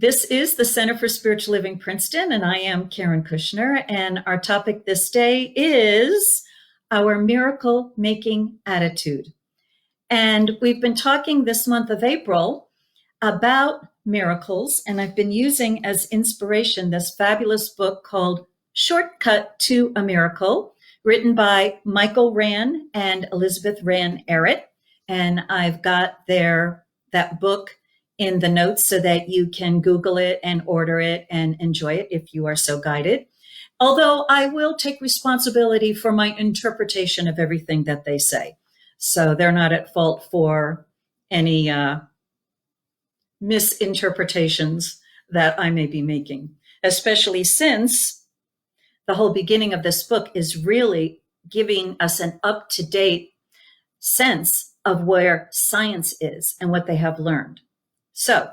This is the Center for Spiritual Living Princeton, and I am Karen Kushner. And our topic this day is our miracle making attitude. And we've been talking this month of April about miracles, and I've been using as inspiration this fabulous book called Shortcut to a Miracle, written by Michael Rann and Elizabeth Rann Arrott. And I've got that book in the notes so that you can Google it and order it and enjoy it if you are so guided. Although I will take responsibility for my interpretation of everything that they say. So they're not at fault for any misinterpretations that I may be making, especially since the whole beginning of this book is really giving us an up-to-date sense of where science is and what they have learned. So,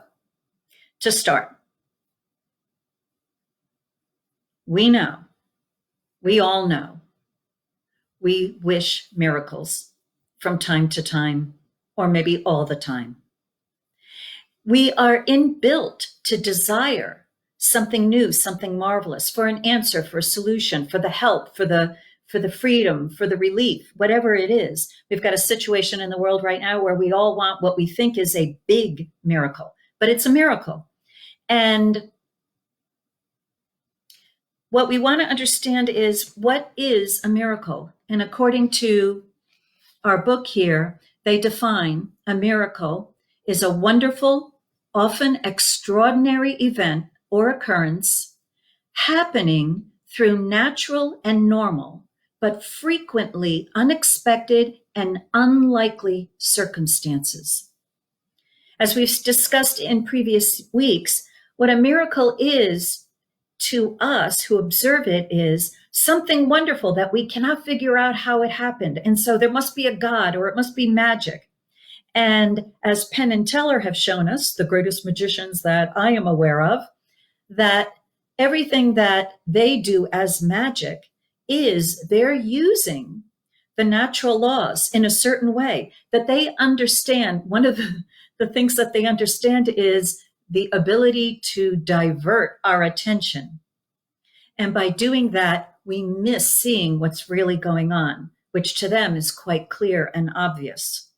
to start, we all know, we wish miracles from time to time, or maybe all the time. We are inbuilt to desire something new, something marvelous, for an answer, for a solution, for the help, for the freedom, for the relief, whatever it is. We've got a situation in the world right now where we all want what we think is a big miracle, but it's a miracle. And what we want to understand is, what is a miracle? And according to our book here, they define a miracle is a wonderful, often extraordinary event or occurrence happening through natural and normal, but frequently unexpected and unlikely circumstances. As we've discussed in previous weeks, what a miracle is to us who observe it is something wonderful that we cannot figure out how it happened. And so there must be a God, or it must be magic. And as Penn and Teller have shown us, the greatest magicians that I am aware of, that everything that they do as magic is they're using the natural laws in a certain way that they understand. One of the things that they understand is the ability to divert our attention. And by doing that, we miss seeing what's really going on, which to them is quite clear and obvious.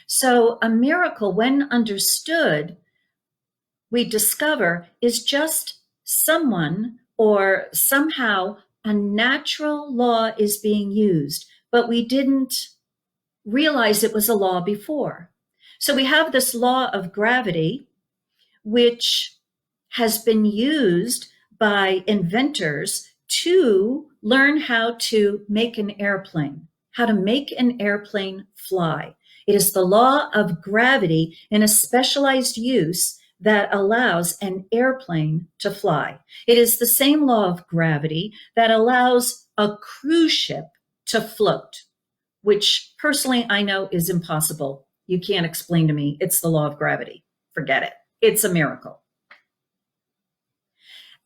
So a miracle, when understood, we discover is just someone or somehow a natural law is being used, but we didn't realize it was a law before. So we have this law of gravity, which has been used by inventors to learn how to make an airplane, how to make an airplane fly. It is the law of gravity in a specialized use that allows an airplane to fly. It is the same law of gravity that allows a cruise ship to float, which personally I know is impossible. You can't explain to me it's the law of gravity. Forget it. It's a miracle.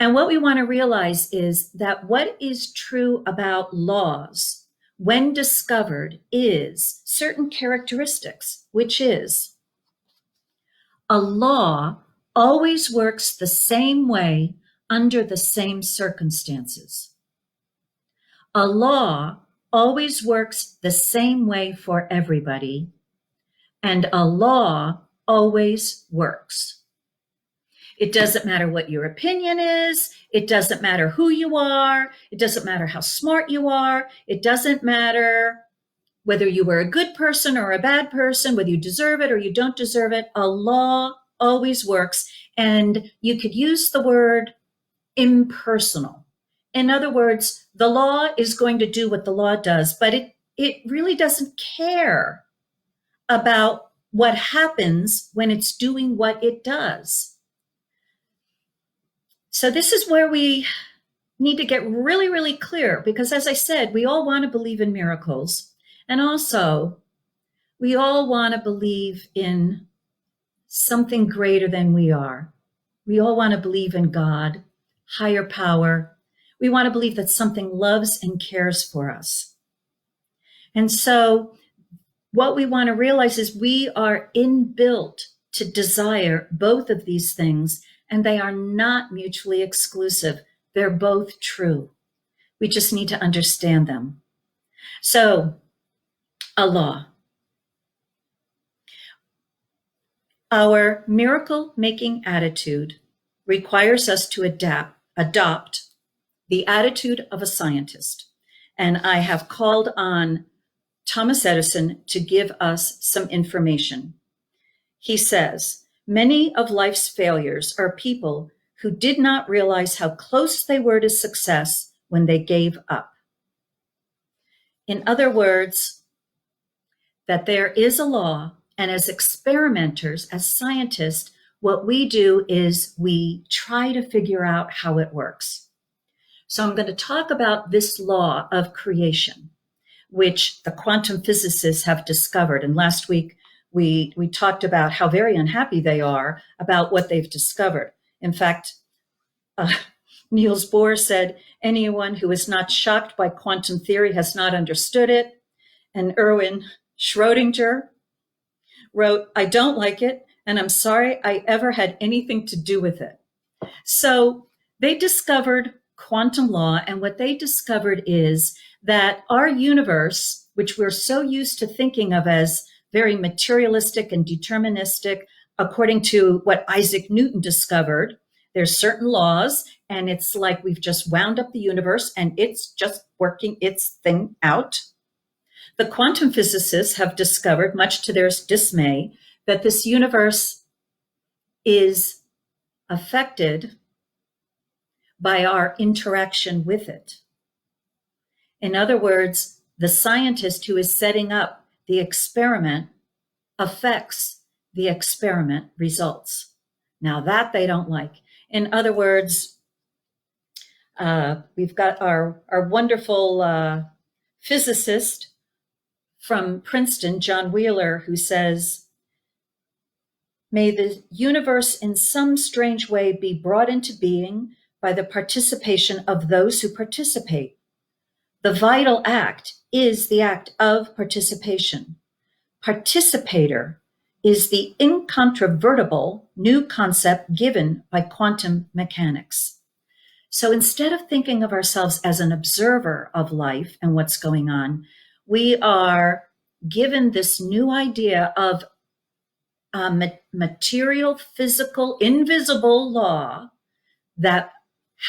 And what we want to realize is that what is true about laws when discovered is certain characteristics, which is a law always works the same way under the same circumstances. A law always works the same way for everybody, and a law always works. It doesn't matter what your opinion is. It doesn't matter who you are. It doesn't matter how smart you are. It doesn't matter whether you were a good person or a bad person, whether you deserve it or you don't deserve it. A law always works. And you could use the word impersonal. In other words, the law is going to do what the law does, but it really doesn't care about what happens when it's doing what it does. So this is where we need to get really, really clear, because as I said, we all want to believe in miracles. And also, we all want to believe in something greater than we are. We all want to believe in God, higher power. We want to believe that something loves and cares for us. And so what we want to realize is we are inbuilt to desire both of these things and they are not mutually exclusive. They're both true. We just need to understand them. So, a law. Our miracle-making attitude requires us to adopt the attitude of a scientist. And I have called on Thomas Edison to give us some information. He says, many of life's failures are people who did not realize how close they were to success when they gave up. In other words, that there is a law, and as experimenters, as scientists, what we do is we try to figure out how it works. So I'm going to talk about this law of creation, which the quantum physicists have discovered. And last week, we talked about how very unhappy they are about what they've discovered. In fact, Niels Bohr said, anyone who is not shocked by quantum theory has not understood it. And Erwin Schrödinger wrote, I don't like it, and I'm sorry I ever had anything to do with it. So they discovered quantum law, and what they discovered is that our universe, which we're so used to thinking of as very materialistic and deterministic, according to what Isaac Newton discovered, there's certain laws, and it's like we've just wound up the universe and it's just working its thing out. The quantum physicists have discovered, much to their dismay, that this universe is affected by our interaction with it. In other words, the scientist who is setting up the experiment affects the experiment results. Now that they don't like. In other words, we've got our wonderful physicist from Princeton, John Wheeler, who says, may the universe in some strange way be brought into being by the participation of those who participate. The vital act is the act of participation. Participator is the incontrovertible new concept given by quantum mechanics. So instead of thinking of ourselves as an observer of life and what's going on, we are given this new idea of a material, physical, invisible law that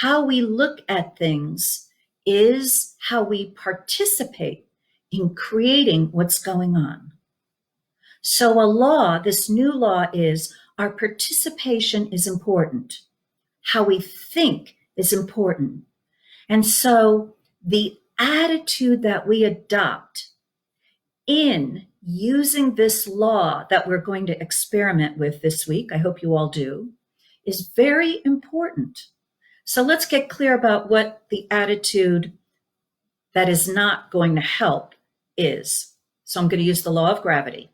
how we look at things is how we participate in creating what's going on. So a law, this new law is our participation is important. How we think is important. And so the attitude that we adopt in using this law that we're going to experiment with this week, I hope you all do, is very important. So let's get clear about what the attitude that is not going to help is. So I'm going to use the law of gravity.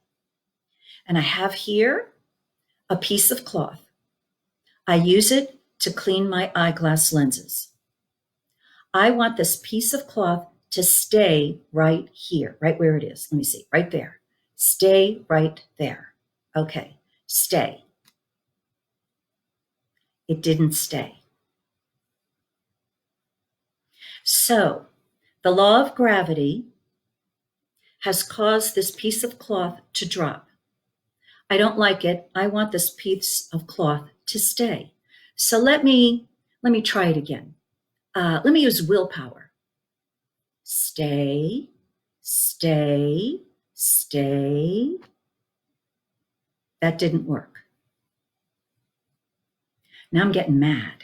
And I have here a piece of cloth. I use it to clean my eyeglass lenses. I want this piece of cloth to stay right here, right where it is. Let me see, right there. Stay right there. Okay, stay. It didn't stay. So the law of gravity has caused this piece of cloth to drop. I don't like it. I want this piece of cloth to stay. So let me try it again. Let me use willpower. Stay, stay, stay. That didn't work. Now I'm getting mad.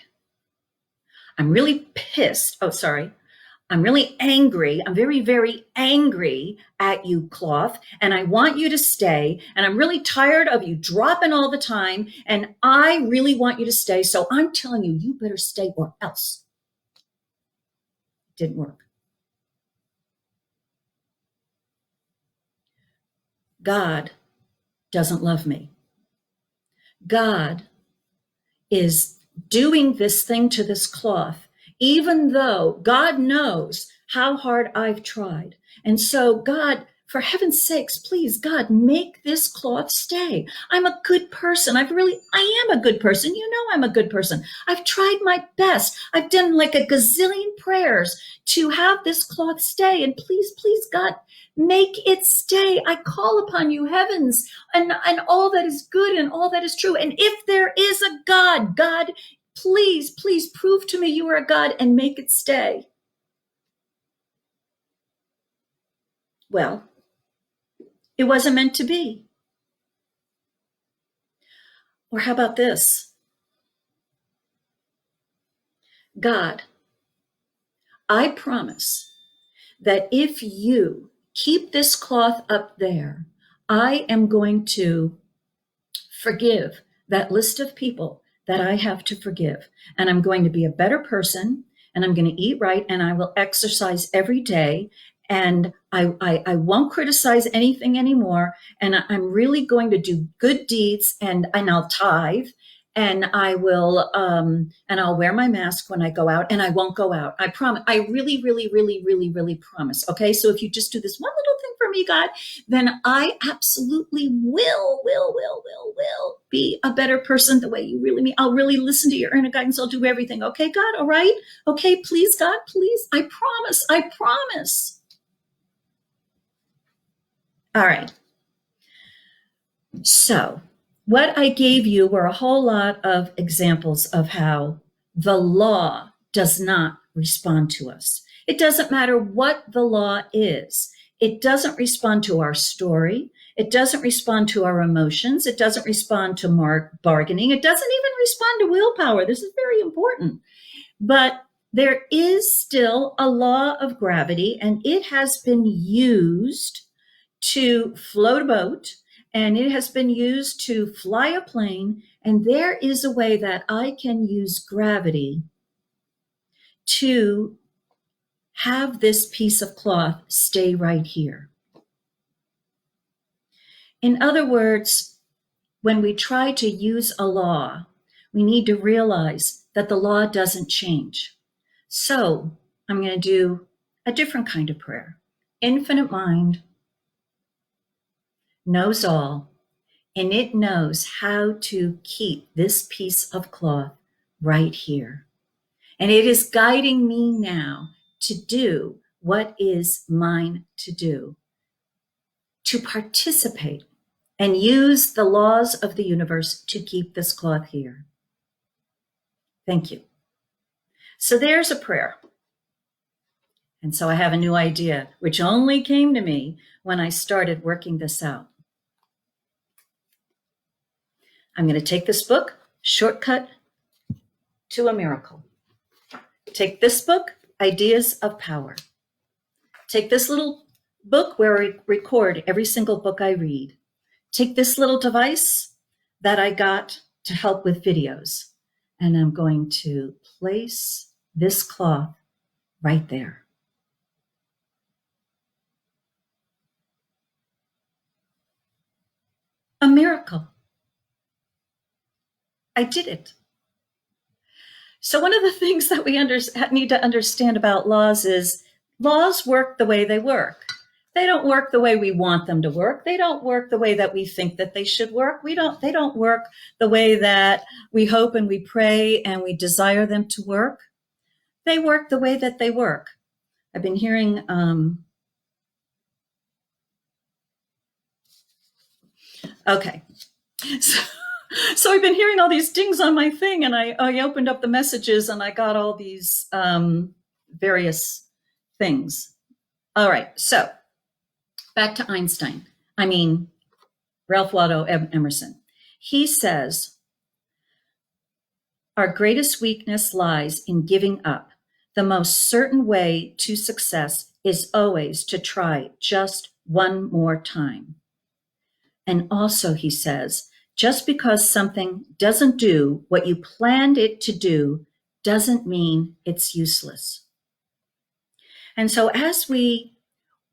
I'm really pissed. Oh, sorry. I'm really angry. I'm very, very angry at you, cloth, and I want you to stay. And I'm really tired of you dropping all the time. And I really want you to stay. So I'm telling you, you better stay or else. It didn't work. God doesn't love me. God is doing this thing to this cloth, even though God knows how hard I've tried. And so God, for heaven's sakes, please, God, make this cloth stay. I'm a good person. I am a good person. You know, I'm a good person. I've tried my best. I've done like a gazillion prayers to have this cloth stay. And please, please, God, make it stay. I call upon you, heavens, and all that is good and all that is true. And if there is a God, God, please, please prove to me you are a God and make it stay. Well, it wasn't meant to be. Or how about this? God, I promise that if you keep this cloth up there, I am going to forgive that list of people that I have to forgive. And I'm going to be a better person, and I'm going to eat right, and I will exercise every day. And I won't criticize anything anymore. And I'm really going to do good deeds, and I'll tithe, and I'll wear my mask when I go out, and I won't go out. I promise. I really, really, really, really, really promise. Okay. So if you just do this one little thing for me, God, then I absolutely will be a better person the way you really mean. I'll really listen to your inner guidance. I'll do everything. Okay, God. All right. Okay. Please, God, please. I promise. I promise. All right. So what I gave you were a whole lot of examples of how the law does not respond to us. It doesn't matter what the law is. It doesn't respond to our story. It doesn't respond to our emotions. It doesn't respond to bargaining. It doesn't even respond to willpower. This is very important. But there is still a law of gravity, and it has been used to float a boat, and it has been used to fly a plane. And there is a way that I can use gravity to have this piece of cloth stay right here. In other words, when we try to use a law, we need to realize that the law doesn't change. So I'm going to do a different kind of prayer. Infinite mind knows all, and it knows how to keep this piece of cloth right here. And it is guiding me now to do what is mine to do, to participate and use the laws of the universe to keep this cloth here. Thank you. So there's a prayer. And so I have a new idea, which only came to me when I started working this out. I'm going to take this book, Shortcut to a Miracle. Take this book, Ideas of Power. Take this little book where I record every single book I read. Take this little device that I got to help with videos, and I'm going to place this cloth right there. A miracle. I did it. So one of the things that we need to understand about laws is laws work the way they work. They don't work the way we want them to work. They don't work the way that we think that they should work. They don't work the way that we hope and we pray and we desire them to work. They work the way that they work. I've been hearing okay. So I've been hearing all these dings on my thing, and I opened up the messages and I got all these various things. All right, so back to Ralph Waldo Emerson. He says, our greatest weakness lies in giving up. The most certain way to success is always to try just one more time. And also, he says, just because something doesn't do what you planned it to do doesn't mean it's useless. And so as we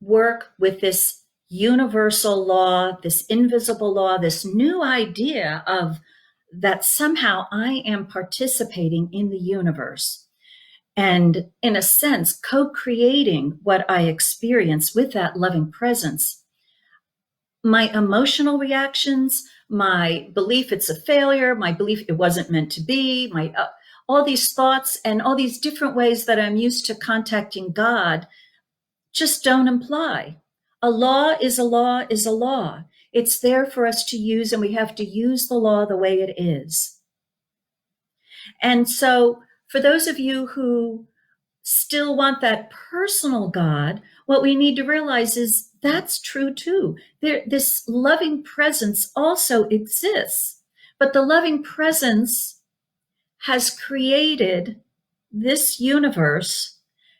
work with this universal law, this invisible law, this new idea of that somehow I am participating in the universe and in a sense co-creating what I experience with that loving presence, my emotional reactions, my belief it's a failure, my belief it wasn't meant to be, my all these thoughts and all these different ways that I'm used to contacting God just don't apply. A law is a law is a law. It's there for us to use, and we have to use the law the way it is. And so for those of you who still want that personal God, what we need to realize is that's true too. This loving presence also exists, but the loving presence has created this universe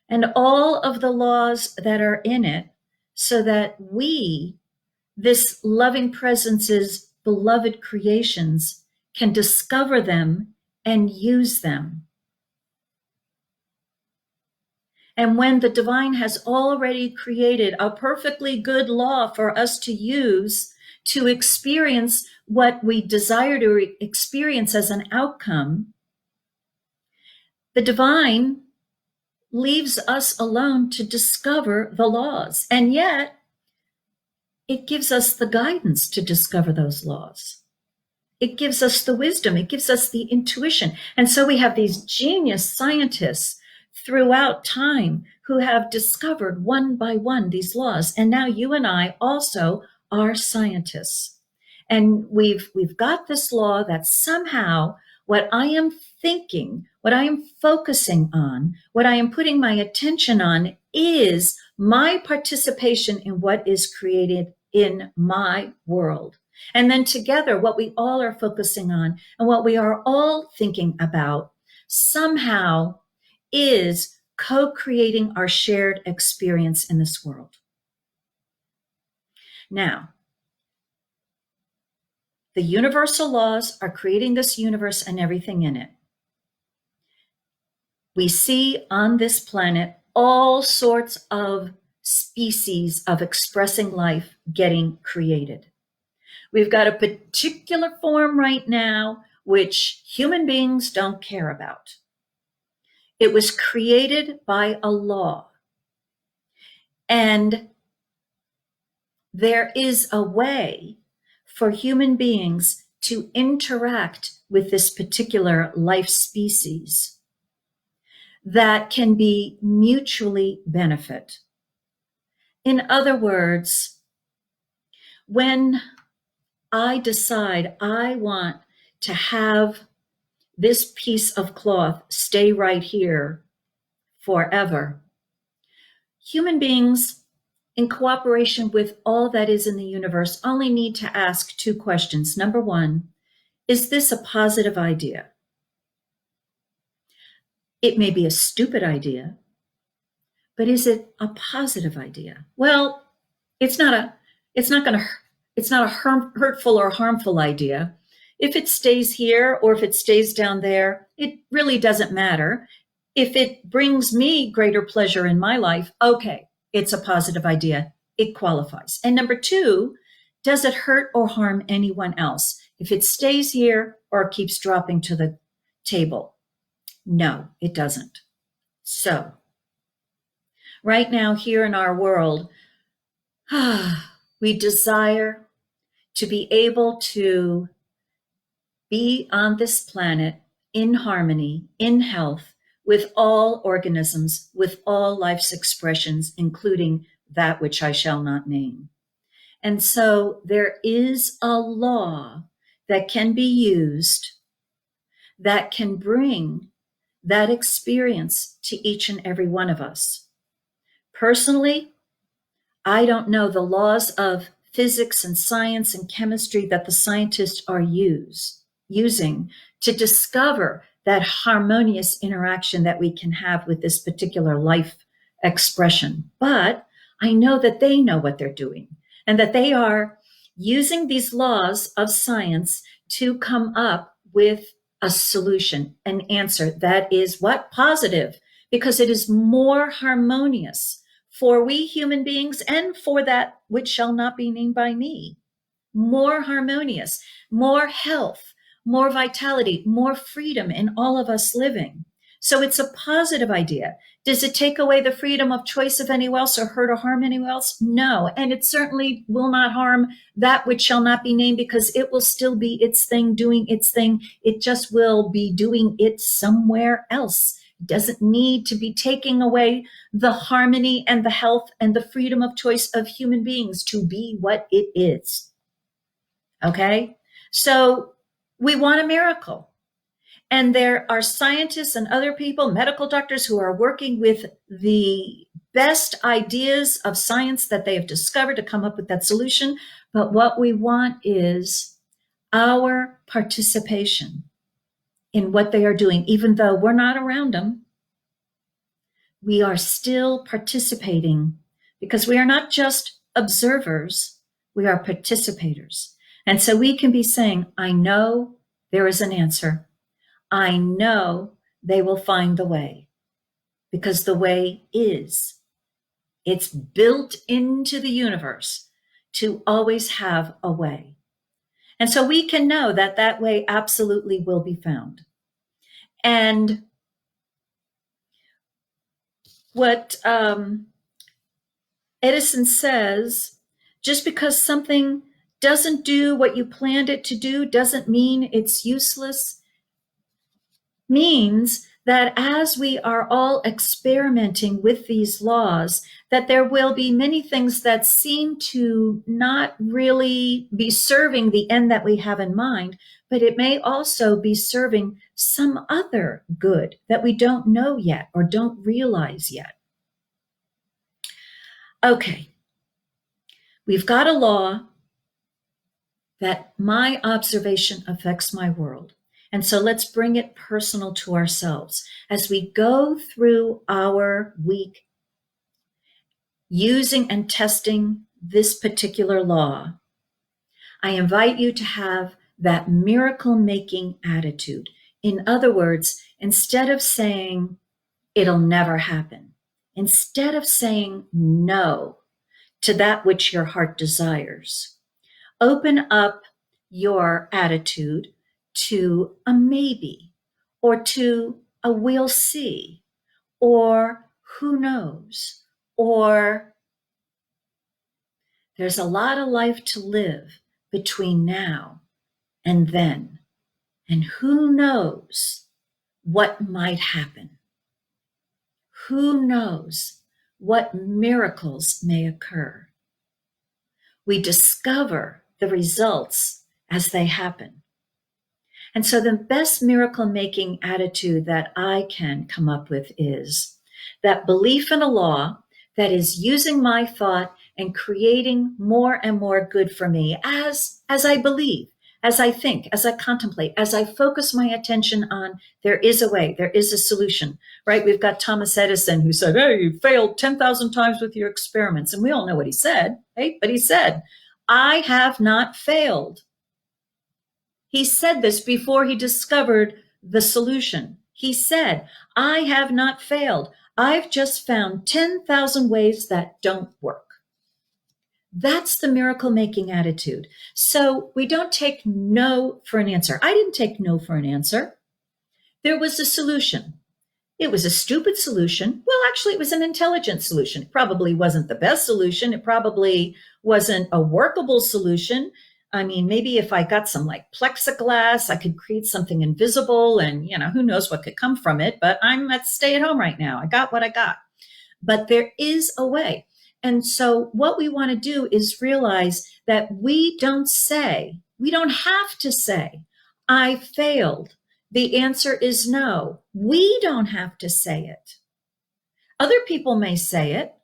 and all of the laws that are in it so that we, this loving presence's beloved creations, can discover them and use them. And when the divine has already created a perfectly good law for us to use to experience what we desire to experience as an outcome, the divine leaves us alone to discover the laws. And yet, it gives us the guidance to discover those laws. It gives us the wisdom. It gives us the intuition. And so we have these genius scientists throughout time who have discovered one by one these laws. And now you and I also are scientists. And we've got this law that somehow what I am thinking, what I am focusing on, what I am putting my attention on is my participation in what is created in my world. And then together, what we all are focusing on and what we are all thinking about somehow is co-creating our shared experience in this world. Now, the universal laws are creating this universe and everything in it. We see on this planet all sorts of species of expressing life getting created. We've got a particular form right now which human beings don't care about. It was created by a law. And there is a way for human beings to interact with this particular life species that can be mutually benefit. In other words, when I decide I want to have this piece of cloth stay right here forever, human beings, in cooperation with all that is in the universe, only need to ask two questions. Number one, is this a positive idea? It may be a stupid idea, but is it a positive idea? Well, it's not a hurtful or harmful idea. If it stays here or if it stays down there, it really doesn't matter. If it brings me greater pleasure in my life, okay, it's a positive idea. It qualifies. And number two, does it hurt or harm anyone else? If it stays here or keeps dropping to the table? No, it doesn't. So, right now here in our world, we desire to be able to be on this planet in harmony, in health, with all organisms, with all life's expressions, including that which I shall not name. And so there is a law that can be used that can bring that experience to each and every one of us. Personally, I don't know the laws of physics and science and chemistry that the scientists are using to discover that harmonious interaction that we can have with this particular life expression. But I know that they know what they're doing and that they are using these laws of science to come up with a solution, an answer that is what? Positive, because it is more harmonious for we human beings and for that which shall not be named by me. More harmonious, more health, more vitality, more freedom in all of us living. So it's a positive idea. Does it take away the freedom of choice of anyone else or hurt or harm anyone else? No. And it certainly will not harm that which shall not be named, because it will still be its thing, doing its thing. It just will be doing it somewhere else. It doesn't need to be taking away the harmony and the health and the freedom of choice of human beings to be what it is. Okay? So we want a miracle. And there are scientists and other people, medical doctors, who are working with the best ideas of science that they have discovered to come up with that solution. But what we want is our participation in what they are doing. Even though we're not around them, we are still participating, because we are not just observers, we are participators. And so we can be saying, I know there is an answer. I know they will find the way, because the way is. It's built into the universe to always have a way. And so we can know that that way absolutely will be found. And what Edison says, just because something doesn't do what you planned it to do doesn't mean it's useless. Means that as we are all experimenting with these laws, that there will be many things that seem to not really be serving the end that we have in mind, but it may also be serving some other good that we don't know yet or don't realize yet. Okay, we've got a law that my observation affects my world. And so let's bring it personal to ourselves. As we go through our week using and testing this particular law, I invite you to have that miracle-making attitude. In other words, instead of saying, it'll never happen, instead of saying no to that which your heart desires, open up your attitude to a maybe, or to a we'll see, or who knows, or there's a lot of life to live between now and then, and who knows what might happen. Who knows what miracles may occur. We discover the results as they happen. And so the best miracle-making attitude that I can come up with is that belief in a law that is using my thought and creating more and more good for me as I believe, as I think, as I contemplate, as I focus my attention on there is a way, there is a solution, right? We've got Thomas Edison, who said, hey, you failed 10,000 times with your experiments. And we all know what he said, right? But he said, I have not failed. He said this before he discovered the solution. He said, I have not failed. I've just found 10,000 ways that don't work. That's the miracle-making attitude. So we don't take no for an answer. I didn't take no for an answer. There was a solution. It was a stupid solution. Well, actually, it was an intelligent solution. It probably wasn't the best solution. It probably wasn't a workable solution. I mean, maybe if I got some like plexiglass, I could create something invisible and, who knows what could come from it. But I'm at stay at home right now. I got what I got. But there is a way. And so what we want to do is realize that we don't have to say, I failed. The answer is no. We don't have to say it. Other people may say it.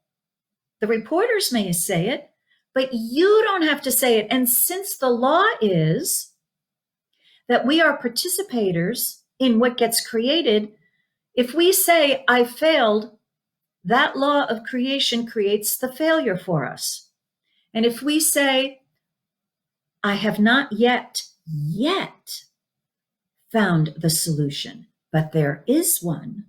The reporters may say it, but you don't have to say it. And since the law is that we are participators in what gets created, if we say, I failed, that law of creation creates the failure for us. And if we say, I have not yet found the solution, but there is one,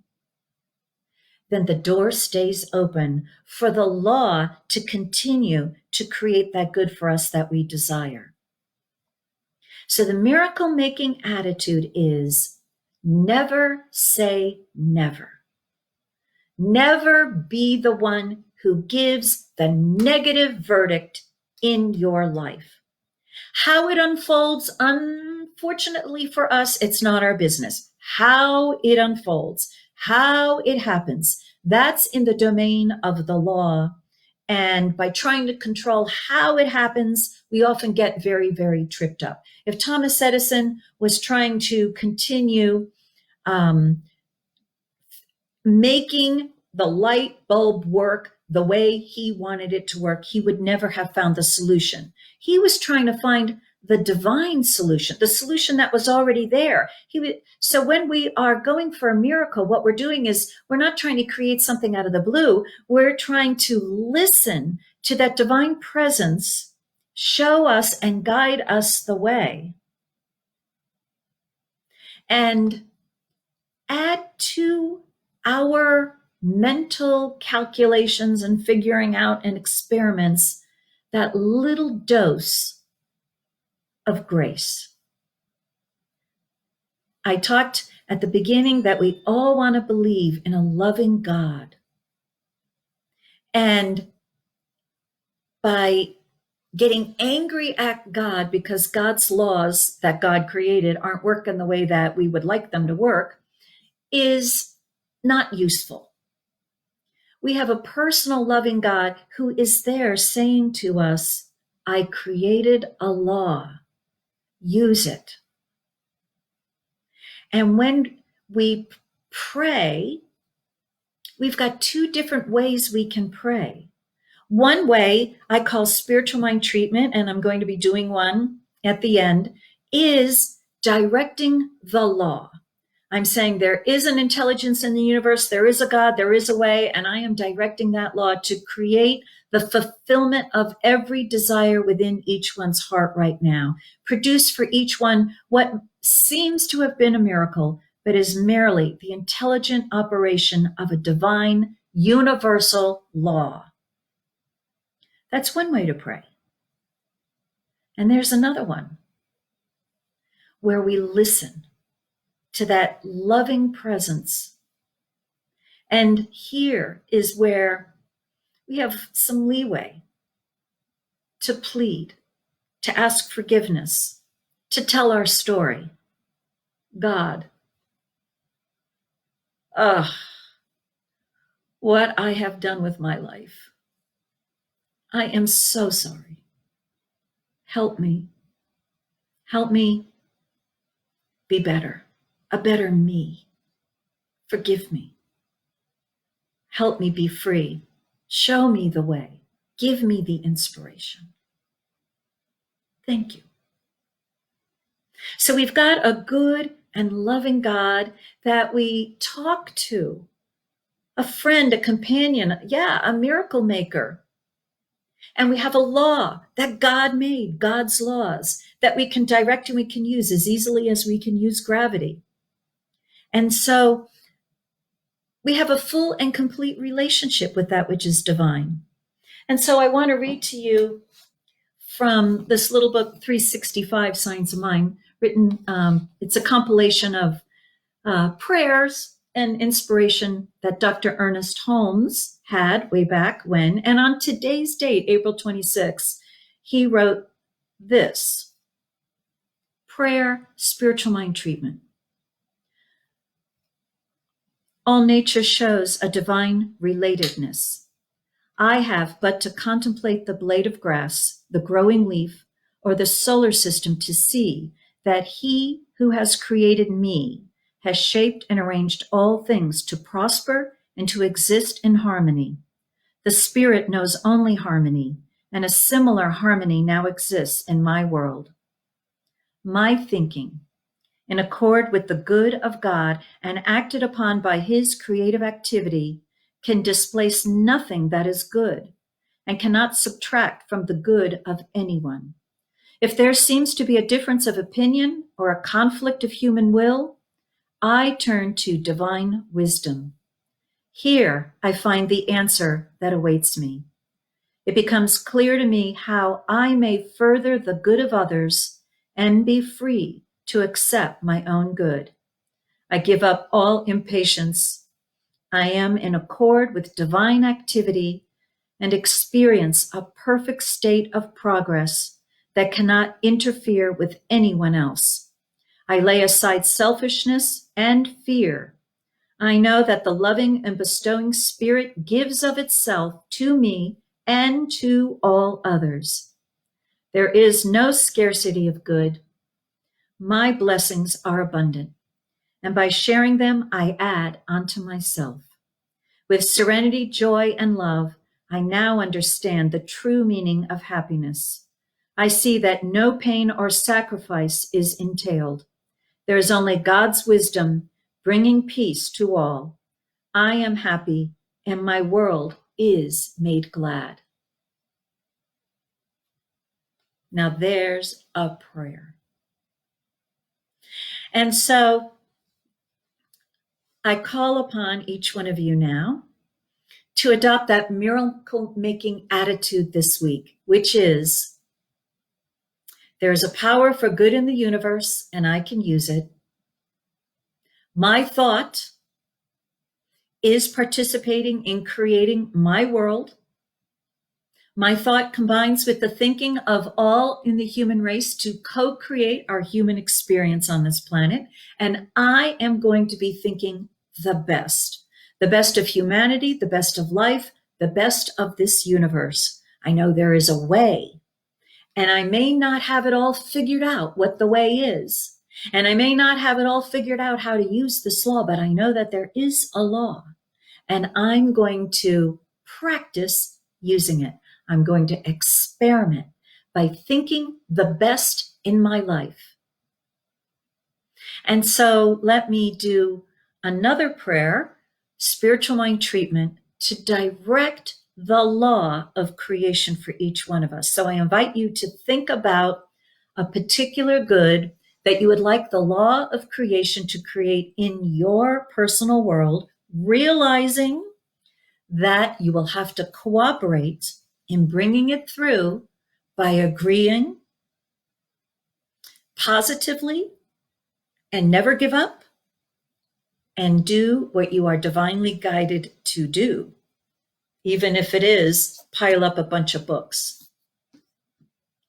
then the door stays open for the law to continue to create that good for us that we desire. So the miracle-making attitude is Never say never. Never be the one who gives the negative verdict in your life. How it unfolds, unfortunately for us, it's not our business. How it unfolds, how it happens, that's in the domain of the law. And by trying to control how it happens, we often get very, very tripped up. If Thomas Edison was trying to continue making the light bulb work the way he wanted it to work, he would never have found the solution. He was trying to find the divine solution, the solution that was already there. So when we are going for a miracle, what we're doing is we're not trying to create something out of the blue. We're trying to listen to that divine presence, show us and guide us the way, and add to our mental calculations and figuring out and experiments that little dose of grace. I talked at the beginning that we all want to believe in a loving God. And by getting angry at God because God's laws that God created aren't working the way that we would like them to work is not useful. We have a personal loving God who is there saying to us, I created a law, use it. And when we pray, we've got two different ways we can pray. One way I call spiritual mind treatment, and I'm going to be doing one at the end, is directing the law. I'm saying there is an intelligence in the universe, there is a God, there is a way, and I am directing that law to create the fulfillment of every desire within each one's heart right now. Produce for each one what seems to have been a miracle, but is merely the intelligent operation of a divine, universal law. That's one way to pray. And there's another one where we listen to that loving presence. And here is where we have some leeway to plead, to ask forgiveness, to tell our story. God, what I have done with my life. I am so sorry. Help me. Help me be better, a better me. Forgive me. Help me be free. Show me the way. Give me the inspiration. Thank you. So we've got a good and loving God that we talk to, a friend, a companion, a miracle maker. And we have a law that God made, God's laws, that we can direct and we can use as easily as we can use gravity. And so we have a full and complete relationship with that which is divine. And so I want to read to you from this little book, 365 Science of Mind, written, it's a compilation of prayers and inspiration that Dr. Ernest Holmes had way back when. And on today's date, April 26, he wrote this: prayer, spiritual mind treatment. All nature shows a divine relatedness. I have but to contemplate the blade of grass, the growing leaf, or the solar system to see that he who has created me has shaped and arranged all things to prosper and to exist in harmony. The spirit knows only harmony, and a similar harmony now exists in my world. My thinking, in accord with the good of God and acted upon by his creative activity, can displace nothing that is good and cannot subtract from the good of anyone. If there seems to be a difference of opinion or a conflict of human will, I turn to divine wisdom. Here I find the answer that awaits me. It becomes clear to me how I may further the good of others and be free to accept my own good. I give up all impatience. I am in accord with divine activity and experience a perfect state of progress that cannot interfere with anyone else. I lay aside selfishness and fear. I know that the loving and bestowing Spirit gives of itself to me and to all others. There is no scarcity of good. My blessings are abundant, and by sharing them, I add unto myself. With serenity, joy, and love, I now understand the true meaning of happiness. I see that no pain or sacrifice is entailed. There is only God's wisdom bringing peace to all. I am happy, and my world is made glad. Now there's a prayer. And so I call upon each one of you now to adopt that miracle-making attitude this week, which is, there is a power for good in the universe, and I can use it. My thought is participating in creating my world. My thought combines with the thinking of all in the human race to co-create our human experience on this planet. And I am going to be thinking the best of humanity, the best of life, the best of this universe. I know there is a way, and I may not have it all figured out what the way is. And I may not have it all figured out how to use this law, but I know that there is a law, and I'm going to practice using it. I'm going to experiment by thinking the best in my life. And so let me do another prayer, spiritual mind treatment, to direct the law of creation for each one of us. So I invite you to think about a particular good that you would like the law of creation to create in your personal world, realizing that you will have to cooperate in bringing it through by agreeing positively and never give up and do what you are divinely guided to do, even if it is pile up a bunch of books.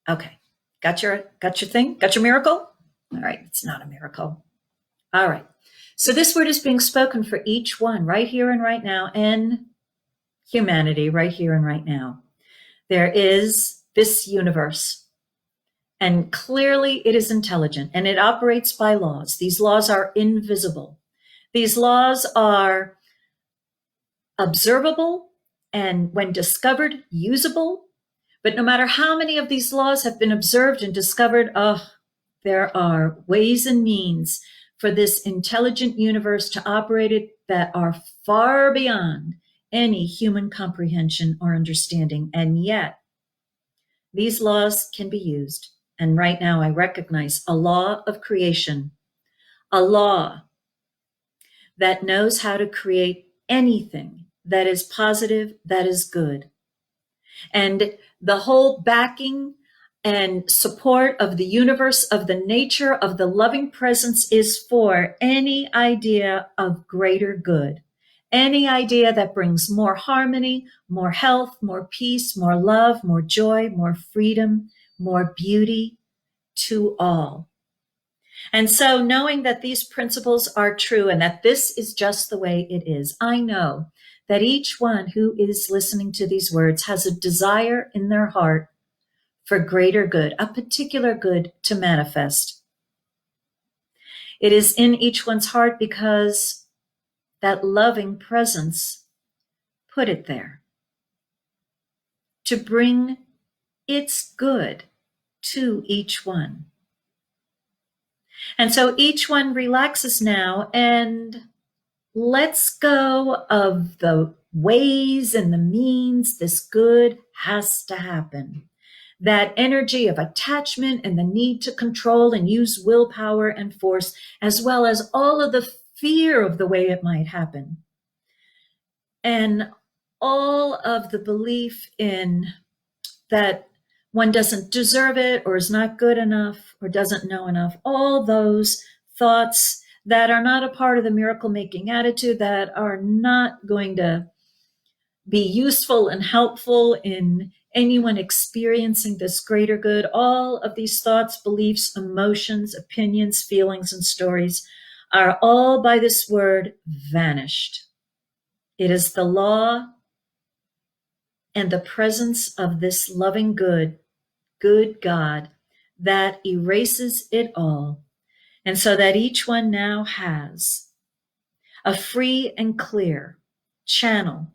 Okay, got your thing? Got your miracle? All right, it's not a miracle. All right, so this word is being spoken for each one right here and right now, and humanity right here and right now. There is this universe, and clearly it is intelligent, and it operates by laws. These laws are invisible. These laws are observable and, when discovered, usable. But no matter how many of these laws have been observed and discovered, there are ways and means for this intelligent universe to operate it that are far beyond any human comprehension or understanding. And yet, these laws can be used. And right now, I recognize a law of creation, a law that knows how to create anything that is positive, that is good. And the whole backing and support of the universe, of the nature, of the loving presence is for any idea of greater good, any idea that brings more harmony, more health, more peace, more love, more joy, more freedom, more beauty to all. And so, knowing that these principles are true and that this is just the way it is, I know that each one who is listening to these words has a desire in their heart for greater good, a particular good to manifest. It is in each one's heart because that loving presence put it there to bring its good to each one. And so each one relaxes now and lets go of the ways and the means this good has to happen. That energy of attachment and the need to control and use willpower and force, as well as all of the fear of the way it might happen. And all of the belief in that one doesn't deserve it or is not good enough or doesn't know enough, all those thoughts that are not a part of the miracle making attitude, that are not going to be useful and helpful in anyone experiencing this greater good. All of these thoughts, beliefs, emotions, opinions, feelings, and stories are all by this word vanished. It is the law and the presence of this loving good God that erases it all. And so that each one now has a free and clear channel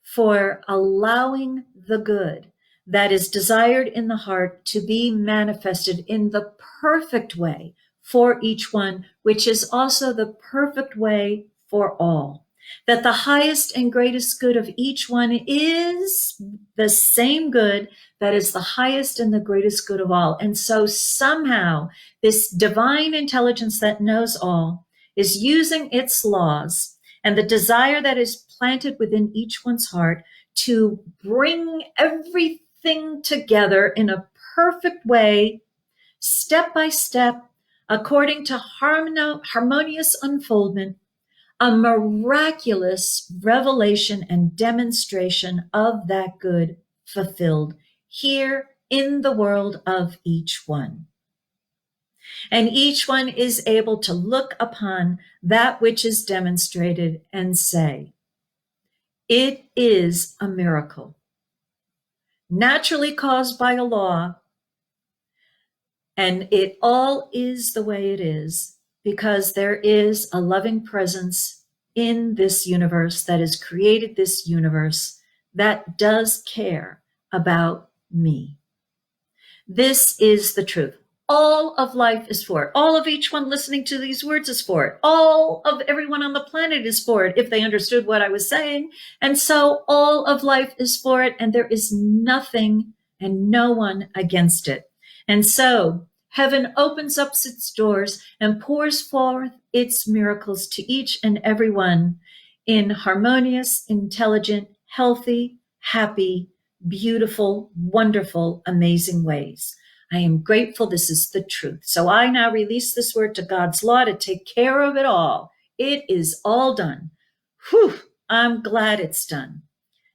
for allowing the good that is desired in the heart to be manifested in the perfect way for each one, which is also the perfect way for all. That the highest and greatest good of each one is the same good that is the highest and the greatest good of all. And so somehow this divine intelligence that knows all is using its laws and the desire that is planted within each one's heart to bring everything together in a perfect way, step by step, according to harmonious unfoldment, a miraculous revelation and demonstration of that good fulfilled here in the world of each one. And each one is able to look upon that which is demonstrated and say, it is a miracle, naturally caused by a law, and it all is the way it is because there is a loving presence in this universe that has created this universe that does care about me. This is the truth. All of life is for it. All of each one listening to these words is for it. All of everyone on the planet is for it, if they understood what I was saying. And so all of life is for it, and there is nothing and no one against it. And so heaven opens up its doors and pours forth its miracles to each and every one in harmonious, intelligent, healthy, happy, beautiful, wonderful, amazing ways. I am grateful this is the truth. So I now release this word to God's law to take care of it all. It is all done. Whew, I'm glad it's done.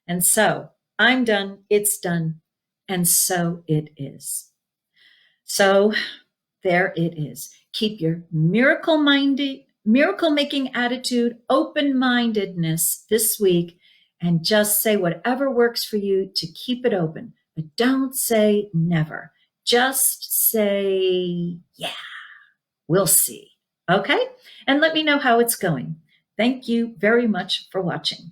And so I'm done, it's done, and so it is. So there it is. Keep your miracle-making attitude, open-mindedness this week, and just say whatever works for you to keep it open. But don't say never. Just say, yeah, we'll see. Okay? And let me know how it's going. Thank you very much for watching.